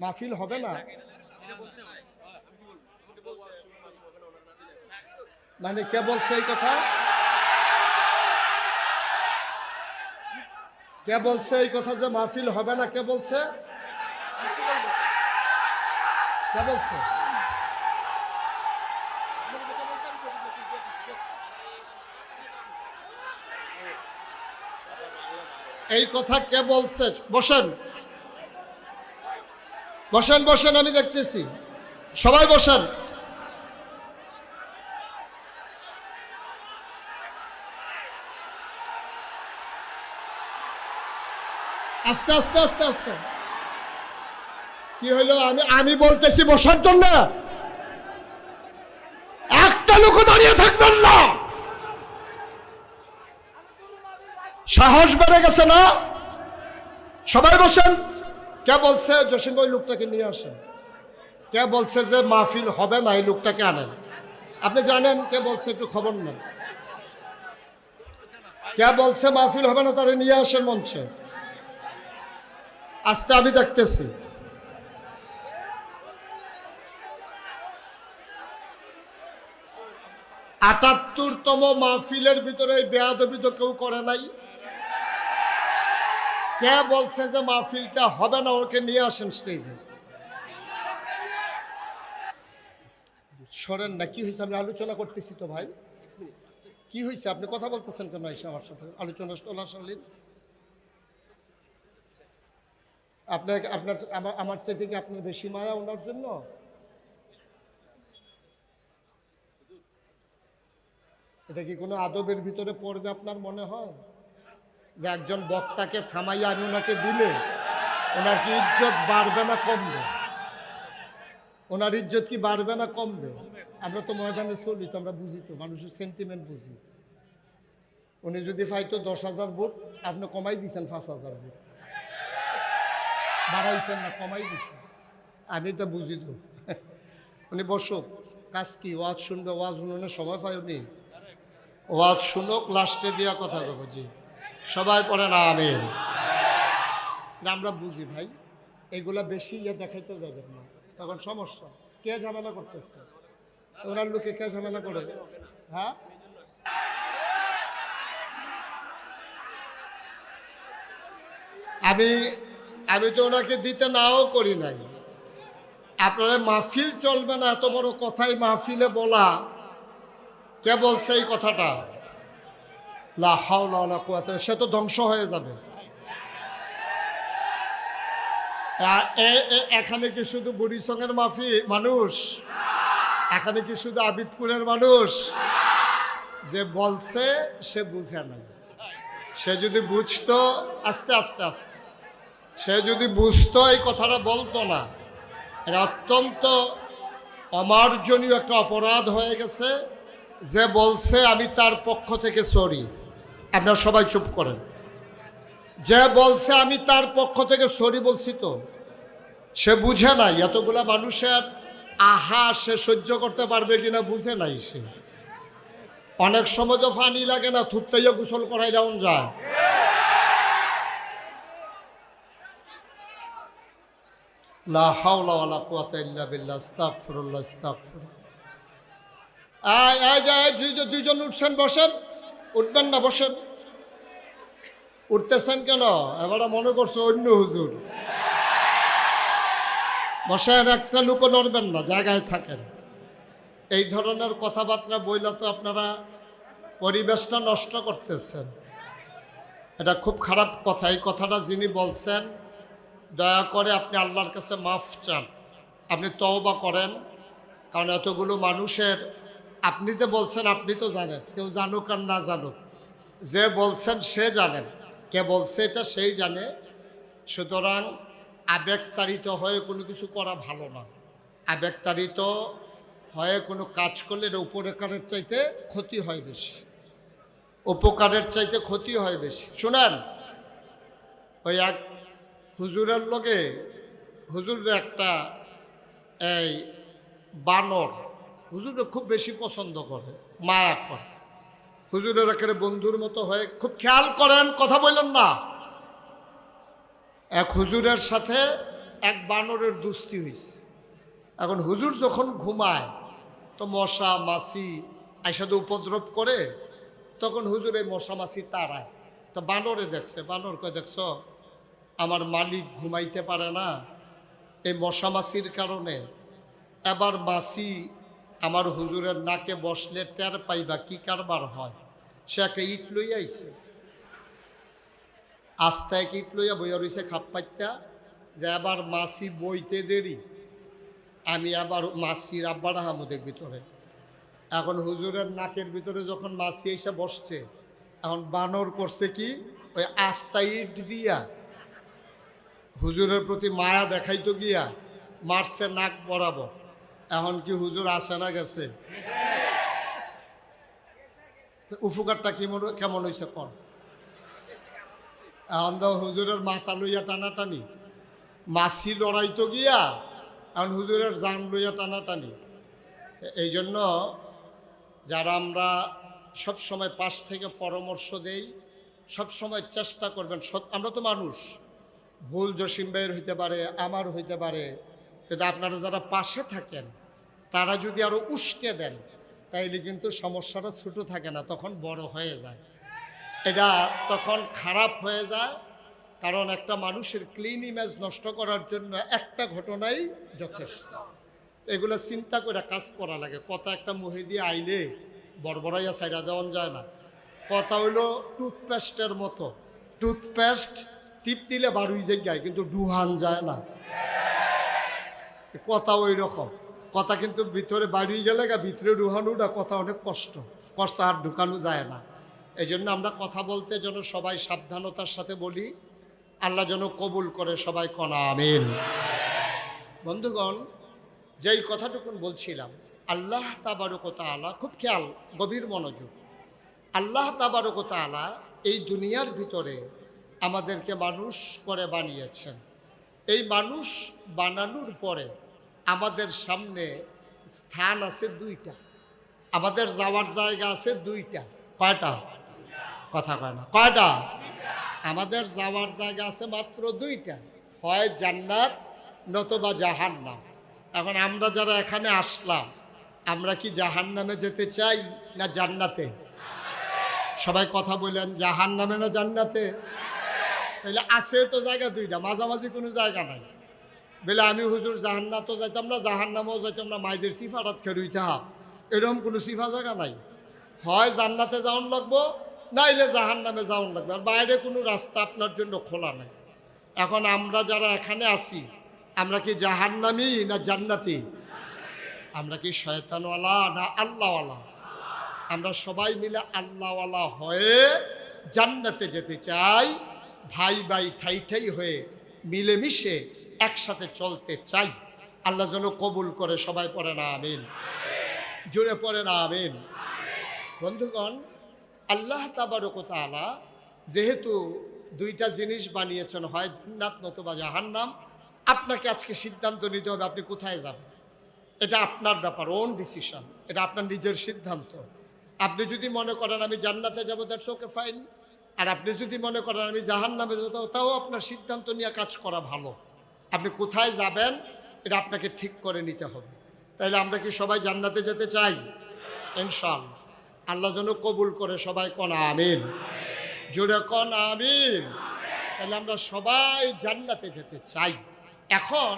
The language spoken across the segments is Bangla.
মাহফিল হবে না, মানে কে বলছে এই কথা? কে বলছে এই কথা যে মাহফিল হবে না? কে বলছে? কে বলছে? এই কথা কে বলছে? বসেন বসেন বসেন, আমি দেখতেছি, সবাই বসেন। আস্তে আস্তে আস্তে আস্তে। কি হইলো? আমি বলতেছি বসার জন্য, একটা লোক দাঁড়িয়ে থাকবেন না। সাহস বেড়ে গেছে না? সবাই বসেন। কে বলছে জসিম ভাই লোকটাকে নিয়ে আসেন? কে বলছে যে মাহফিল হবে না, এই লোকটাকে আনেন? আপনি জানেন কে বলছে? একটু খবর নেন। কে বলছে মাহফিল হবে না, তারা নিয়ে আসেন মঞ্চে। আজকে আমি দেখতেছি। আটাত্তরতম মাহফিলের ভিতরে বেয়াদবি তো কেউ করে নাই। কে বলছে যে মাহফিলটা হবে না, ওকে নিয়ে আসেন স্টেজে। সরেন না। কি হয়েছে? আমি আলোচনা করতেছি তো ভাই। কি হয়েছে? আপনি কথা বলতেছেন কেন? এসে আমার সাথে আলোচনা চলাকালীন আপনার আপনার আমার চাইতে কি আপনার বেশি মায়া ওনার জন্য? এটা কি কোনো আদবের ভিতরে পড়বে আপনার মনে হয়? যে একজন বক্তাকে থামাইয়া আমি ওনাকে দিলে ওনার কি ইজ্জত বাড়বে না কমবে? ওনার ইজ্জত কি বাড়বে না কমবে? আমরা তো ময়দানে চলি, তো আমরা বুঝি, তো মানুষের সেন্টিমেন্ট বুঝি। উনি যদি পাইতো 10,000 ভোট, আপনি কমাই দিচ্ছেন 5,000 ভোট, বাড়াইছেন না কমাই দিচ্ছেন। আমি তো বুঝি তো। উনি বসুক, কাজ কি? ওয়াজ শুনবে, ওয়াজ শুনানোর সময় পাই উনি? ওয়াজ শুনুক, লাস্টে দিয়া কথা বলবো। জি, সবাই পড়েন আমিন। আমরা বুঝি ভাই, এগুলা বেশি দেখাইতে যাবেন না, তখন সমস্যা। কে ঝামেলা করতেছে? ওনার লোকে কে ঝামেলা করে? হ্যাঁ, আমি তো ওনাকে দিতে নাও করি নাই। আপনারা মাহফিল চলবে না এত বড় কথাই মাহফিলে বলা, কে বলছে এই কথাটা? লা হাওলা ওয়ালা কুওয়াতা। সে তো ধ্বংস হয়ে যাবে। এখানে কি শুধু বুড়িসঙ্গের মানুষ? এখানে কি শুধু আবিদপুরের মানুষ? যে বলছে সে বুঝে নাই। সে যদি বুঝতো, আস্তে আস্তে আস্তে সে যদি বুঝতো এই কথাটা বলতো না। এটা অত্যন্ত অমার্জনীয় একটা অপরাধ হয়ে গেছে। যে বলছে আমি তার পক্ষ থেকে সরি। আপনারা সবাই চুপ করেন। যে বলছে আমি তার পক্ষ থেকে সরি বলছি, তো সে বুঝে নাই। এতগুলা মানুষের আহা সে সহ্য করতে পারবে কিনা বুঝে নাই সে। অনেক সময় তো পানি লাগে না, থুততাইয়া গোসল করাই যাওন যায়। লা হাওলা ওয়ালা কুওয়াতা ইল্লা বিল্লাহ। আস্তাগফিরুল্লাহ, আস্তাগফিরুল্লাহ। দুইজন উঠছেন, বসেন। উঠবেন না, বসেন। উঠতেছেন কেন? এবারে মনে করছো অন্য হুজুর। বসেন, একটা লোকও নড়বেন না, জায়গায় থাকেন। এই ধরনের কথাবার্তা বইলে তো আপনারা পরিবেশটা নষ্ট করতেছেন। এটা খুব খারাপ কথা। এই কথাটা যিনি বলছেন, দয়া করে আপনি আল্লাহর কাছে মাফ চান, আপনি তওবা করেন। কারণ এতগুলো মানুষের, আপনি যে বলছেন আপনি তো জানেন, কেউ জানুক আর না জানুক, যে বলছেন সে জানেন, কে বলছে এটা সেই জানে। সুতরাং আবেগতাড়িত হয়ে কোনো কিছু করা ভালো না। আবেগতাড়িত হয়ে কোনো কাজ করলে এটা উপকারের চাইতে ক্ষতি হয় বেশি। উপকারের চাইতে ক্ষতি হয় বেশি। শুনেন, ওই এক হুজুরের লগে হুজুরের একটা এই বানর হুজুরে খুব বেশি পছন্দ করে, মায়া করে। হুজুরের একেবারে বন্ধুর মতো হয়ে, খুব খেয়াল করেন, কথা বললেন না। এক হুজুরের সাথে এক বানরের দুস্তি হয়েছে। এখন হুজুর যখন ঘুমায় তো মশা মাছি আইসাদে উপদ্রব করে, তখন হুজুর এই মশা মাছি তাড়ায়। তো বানরে দেখছে, বানর কয় দেখছ আমার মালিক ঘুমাইতে পারে না এই মশা মাছির কারণে, এবার মাছি আমার হুজুরের নাকে বসলে টের পাইবা কি কারবার হয়। সে একটা ইট লইয়া আইছে, আস্তে এক ইট লইয়া বইয়া রয়েছে খাপ পাইতা, যে আবার মাছি বইতে দেরি, আমি আবার মাছির আব্বার আহমদের ভিতরে। এখন হুজুরের নাকের ভিতরে যখন মাছি এসে বসছে, এখন বানর করছে কি ওই আস্তা ইট দিয়া হুজুরের প্রতি মায়া দেখাইতো গিয়া মারছে নাক বরাবর। এখন কি হুজুর আসে না গেছে? উপকারটা কেমন হয়েছে কর। এখন তো হুজুরের মাথা লইয়া টানাটানি, মাছি লড়াইতো গিয়া এখন হুজুরের জান লইয়া টানাটানি। এই জন্য যারা আমরা সব সময় পাশ থেকে পরামর্শ দেই, সব সময় চেষ্টা করবেন, আমরা তো মানুষ, ভুল জসিম ভাইয়ের হইতে পারে, আমার হইতে পারে, কিন্তু আপনারা যারা পাশে থাকেন তারা যদি আরো উস্কে দেন তাইলে কিন্তু সমস্যাটা ছোট থাকে না, তখন বড় হয়ে যায়, এটা তখন খারাপ হয়ে যায়। কারণ একটা মানুষের ক্লিন ইমেজ নষ্ট করার জন্য একটা ঘটনাই যথেষ্ট। এগুলো চিন্তা করে কাজ করা লাগে। কথা একটা মুহে দিয়ে আইলে বড়বড়াইয়া সাইরা দেওয়া যায় না। কথা হইলো টুথপেস্টের মতো, টুথপেস্ট টিপ দিলে বাড়ুই জায়গায় কিন্তু ডুহান যায় না। কথা ওই রকম, কথা কিন্তু ভিতরে বাড়িয়ে গেলে ভিতরে ডুহানোটা কথা অনেক কষ্ট আর ঢুকানো যায় না। এই জন্য আমরা কথা বলতে যেন সবাই সাবধানতার সাথে বলি, আল্লাহ যেন কবুল করে, সবাই কনা আমিন। বন্ধুগণ, যেই কথাটুকুন বলছিলাম, আল্লাহ তাবারক ওয়া তাআলা, খুব খেয়াল, গভীর মনোযোগ, আল্লাহ তাবারক ওয়া তাআলা এই দুনিয়ার ভিতরে আমাদেরকে মানুষ করে বানিয়েছেন। এই মানুষ বানানোর পরে আমাদের সামনে স্থান আছে দুইটা, আমাদের যাওয়ার জায়গা আছে দুইটা। কয়টা? কথা কয় না, কয়টা? আমাদের যাওয়ার জায়গা আছে মাত্র দুইটা, হয় জান্নাত নতুবা জাহান্নাম। এখন আমরা যারা এখানে আসলাম, আমরা কি জাহান্নামে যেতে চাই না জান্নাতে? সবাই কথা বললেন, জাহান্নামে না জান্নাতে? তাহলে আছে তো জায়গা দুইটা, মাঝামাঝি কোনো জায়গা নাই। বলে আমি হুজুর জাহান্নাতও যাইতাম না জাহান্নামেও যাইতাম না, মাইদের সিফারাত খেরুইতে হাব, এরকম কোনো সিফা জায়গা নাই। হয় জান্নাতে যাওয়ান লাগবো, নাইলে জাহান্নামে যাওয়ান লাগবে, আর বাইরে কোনো রাস্তা আপনার জন্য খোলা নাই। এখন আমরা যারা এখানে আছি, আমরা কি জাহান্নামী না জান্নাতি? আমরা কি শয়তানওয়ালা না আল্লাহওয়ালা? আমরা সবাই মিলে আল্লাহওয়ালা হয়ে জান্নাতে যেতে চাই, ভাই ভাই ঠাই ঠাই হয়ে মিলেমিশে একসাথে চলতে চাই। আল্লাহ যেন কবুল করে, সবাই পড়ে না আমিন, জোরে পড়ে না আমিন। বন্ধুগণ, আল্লাহ তাবারক ওয়া তাআলা যেহেতু দুইটা জিনিস বানিয়েছেন, হয় জান্নাত নতুবা জাহান্নাম, আপনাকে আজকে সিদ্ধান্ত নিতে হবে আপনি কোথায় যাবেন। এটা আপনার ব্যাপার, ওন ডিসিশন, এটা আপনার নিজের সিদ্ধান্ত। আপনি যদি মনে করেন আমি জান্নাতে যাবো, দ্যাটস ওকে, ফাইন। আর আপনি যদি মনে করেন আমি জাহান্নামে যাবো, তাও আপনার সিদ্ধান্ত নিয়ে কাজ করা ভালো। আপনি কোথায় যাবেন এটা আপনাকে ঠিক করে নিতে হবে। তাইলে আমরা কি সবাই জান্নাতে যেতে চাই? ইনশাআল্লাহ। আল্লাহ যেন কবুল করে, সবাই কন আমিন, জোরে কন আমিন। তাহলে আমরা সবাই জান্নাতে যেতে চাই। এখন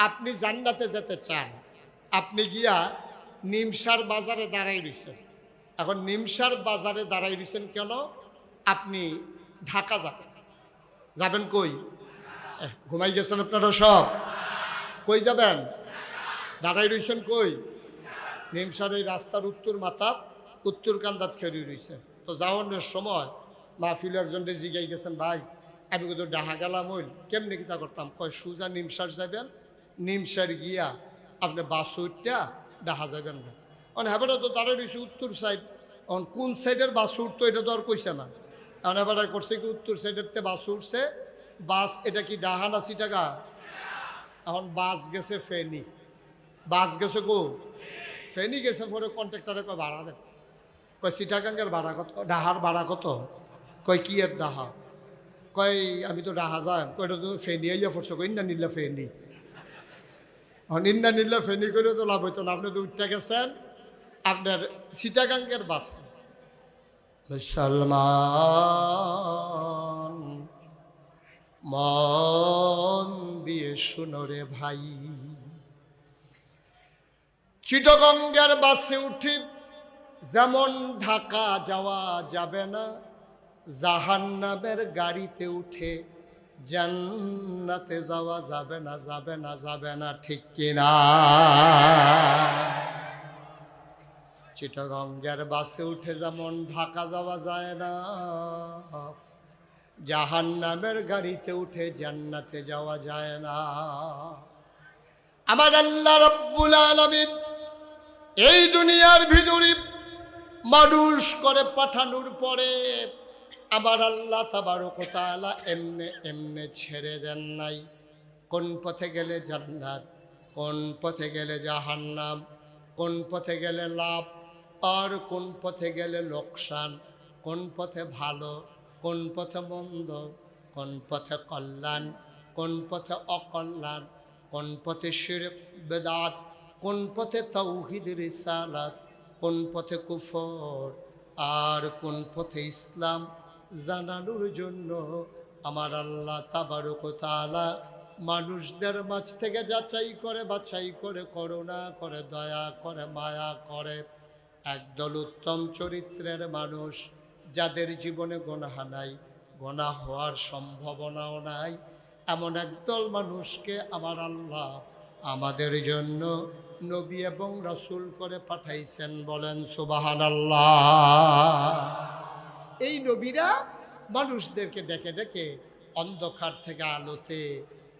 আপনি জান্নাতে যেতে চান, আপনি গিয়া নিমসার বাজারে দাঁড়াই রয়েছেন। এখন নিমসার বাজারে দাঁড়াই রয়েছেন কেন? আপনি ঢাকা যাবেন। যাবেন কই? ঘুমাই গেছেন আপনারা সব? কই যাবেন? দাঁড়াই রয়েছেন কই? নিমসার এই রাস্তার উত্তর মাথাত, উত্তর কান্দাত খেয়ে রয়েছেন। তো যাওয়ানোর সময় মাহফিল একজনকে জিগাই গেছেন, ভাই আমি কিন্তু ডাহা গেলাম, হইল কেমনি কিতা করতাম? কয় সুজা নিমসার যাবেন, নিমসার গিয়া আপনি বাসুরটা ডাহা যাবেন না। মানে হেবাটা তো দাঁড়াই রয়েছে উত্তর সাইড, এখন কোন সাইডের বাস উঠতো এটা তো আর কইছে না। এখন এবার করছে কি উত্তর সাইডের তে বাস উঠছে, বাস এটা কি ডাহা না চিটাগা? এখন বাস গেছে ফেনি, বাস গেছে গো ফেনি গেছে। পরে কন্ট্রাক্টরে কয় ভাড়া দেন। কয় চিটাগাঙ্গের ভাড়া কত? ডাহার ভাড়া কত? কয় কি এর ডাহা? কয় আমি তো রাহা যাই, কয়টা তো ফেনি আইয়া পড়ছো, কই না নিল্লা ফেনি, নিন্না নিল্লা ফেনি করে তো লাভ হইতো না, আপনি তো উঠতে গেছেন আপনার চিটাগাঙ্গের বাস। মুসলমান মন দিয়ে শুনো রে ভাই, চিটাগঙ্গের বাসে উঠি যেমন ঢাকা যাওয়া যাবে না, জাহান্নামের গাড়িতে উঠে জান্নাতে যাওয়া যাবে না, যাবে না, যাবে না, ঠিক কিনা? চিটাগঙ্গের বাসে উঠে যেমন ঢাকা যাওয়া যায় না, জাহান্নামের গাড়িতে উঠে জান্নাতে যাওয়া যায় না। আমার আল্লাহ রাব্বুল আলামিন এই দুনিয়ার ভিতরে মানুষ করে পাঠানোর পরে আমার আল্লাহ তাবারক ওয়া তাআলা এমনে এমনে ছেড়ে দেন নাই। কোন পথে গেলে জান্নাত, কোন পথে গেলে জাহান্নাম, কোন পথে গেলে লাভ আর কোন পথে গেলে লোকসান, কোন পথে ভালো, কোন পথে মন্দ, কোন পথে কল্যাণ, কোন পথে অকল্যাণ, কোন পথে শিরক বেদাত, কোন পথে তাওহীদ রিসালাত, কোন পথে কুফর আর কোন পথে ইসলাম জানানোর জন্য আমার আল্লাহ তাবারক ওয়া তাআলা মানুষদের মাঝ থেকে যাচাই করে বাছাই করে করুণা করে দয়া করে মায়া করে একদল উত্তম চরিত্রের মানুষ, যাদের জীবনে গুনাহ নাই, গুনাহ হওয়ার সম্ভাবনাও নাই, এমন একদল মানুষকে আমার আল্লাহ আমাদের জন্য নবী এবং রাসূল করে পাঠাইছেন। বলেন সুবহানাল্লাহ। এই নবীরা মানুষদেরকে ডেকে ডেকে অন্ধকার থেকে আলোতে,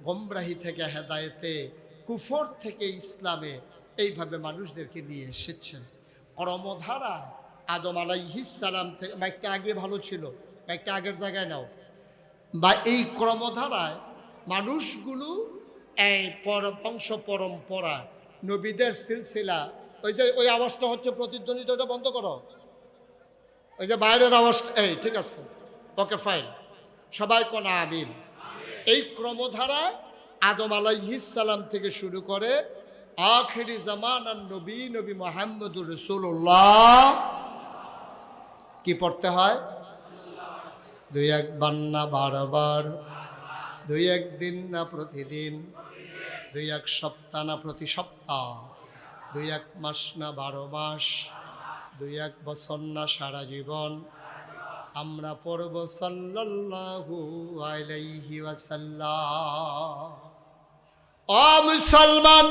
গোমরাহি থেকে হেদায়েতে, কুফর থেকে ইসলামে এইভাবে মানুষদেরকে নিয়ে এসেছেন। কর্মধারা আদম আলাইহিস সালাম থেকে, মাইকটা আগে ভালো ছিল, মাইকটা আগের জায়গায় নাও, বা এই ক্রমধারায় মানুষগুলো এই বংশ পরম্পরা নবীদের সিলসিলা, ওই যে ওই আওয়াজটা হচ্ছে প্রতিধ্বনিত, ওটা বন্ধ করো, ওই যে বাইরের আওয়াজ, এই ঠিক আছে, ওকে ফাইন, সবাই কোন আমিন। এই ক্রমধারায় আদম আলাইহিস সালাম থেকে শুরু করে আখিরি জামানার নবী নবী মুহাম্মদুর রাসূলুল্লাহ কি পড়তে হয়? দুই একবার না বারবার, দুই একদিন না প্রতিদিন, দুই এক সপ্তাহ না প্রতি সপ্তাহ, দুই এক মাস না 12 মাস, দুই এক বছর না সারা জীবন আমরা পড়ব সাল্লাল্লাহু আলাইহি ওয়াসাল্লাম। ও মুসলমান,